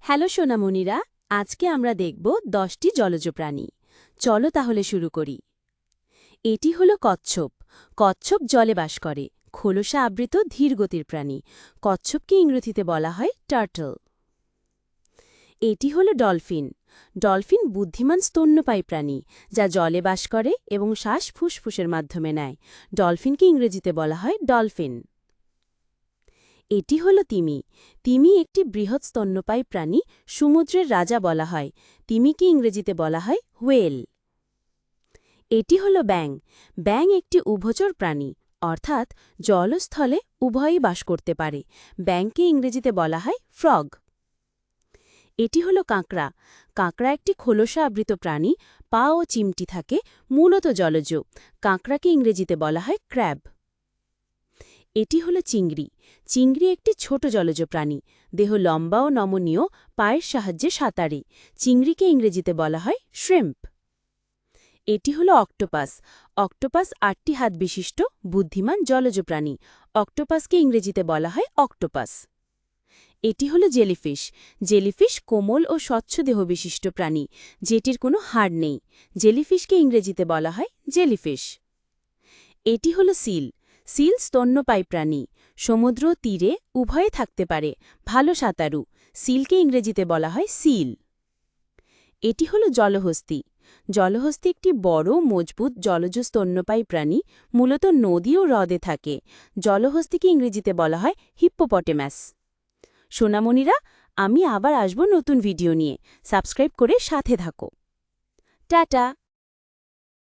Hello সোনামণিরা, আজকে আমরা দেখব 10টি জলজ প্রাণী। চলো তাহলে শুরু করি। এটি হলো কচ্ছপ। কচ্ছপ জলে বাস করে, খোলসা আবৃত ধীরগতির প্রাণী। কচ্ছপকে ইংরেজিতে বলা হয় টার্টল। এটি হলো ডলফিন। ডলফিন বুদ্ধিমান স্তন্যপায়ী প্রাণী, যা জলে বাস করে এবং শ্বাস ফুসফুসের মাধ্যমে নেয়। ডলফিনকে ইংরেজিতে বলা হয় ডলফিন। এটি হলো তিমি। তিমি একটি বৃহৎ স্তন্যপায়ী প্রাণী, সমুদ্রের রাজা বলা হয়। তিমিকে ইংরেজিতে বলা হয় হোয়েল। এটি হলো ব্যাঙ। ব্যাঙ একটি উভচর প্রাণী, অর্থাৎ জলস্থলে উভয়ই বাস করতে পারে। ব্যাঙকে ইংরেজিতে বলা হয় ফ্রগ। এটি হলো কাঁকড়া। কাঁকড়া একটি খোলসা আবৃত প্রাণী, পা ও চিমটি থাকে, মূলত জলজ। কাঁকড়াকে ইংরেজিতে বলা হয় ক্র্যাব। এটি হলো চিংড়ি। চিংড়ি একটি ছোট জলজ প্রাণী, দেহ লম্বা ও নমনীয়, পায়ের সাহায্যে সাঁতারে। চিংড়িকে ইংরেজিতে বলা হয় শ্রিম্প। এটি হলো অক্টোপাস। অক্টোপাস 8টি হাত বিশিষ্ট, বুদ্ধিমান জলজ প্রাণী। অক্টোপাসকে ইংরেজিতে বলা হয় অক্টোপাস। এটি হলো জেলিফিশ। জেলিফিশ কোমল ও স্বচ্ছ দেহ বিশিষ্ট প্রাণী, যেটির কোনো হাড় নেই। জেলিফিশকে ইংরেজিতে বলা হয় জেলিফিশ। এটি হলো সিল। সিল স্তন্যপায়ী প্রাণী, সমুদ্র তীরে উভয়ে থাকতে পারে, ভালো সাঁতারু। সিলকে ইংরেজিতে বলা হয় সিল। এটি হলো জলহস্তী। জলহস্তী একটি বড় মজবুত জলজ স্তন্যপায়ী প্রাণী, মূলত নদী ও হ্রদে থাকে। জলহস্তীকে ইংরেজিতে বলা হয় হিপ্পোপটেমাস। সোনামণিরা, আমি আবার আসব নতুন ভিডিও নিয়ে। সাবস্ক্রাইব করে সাথে থাকো। টাটা।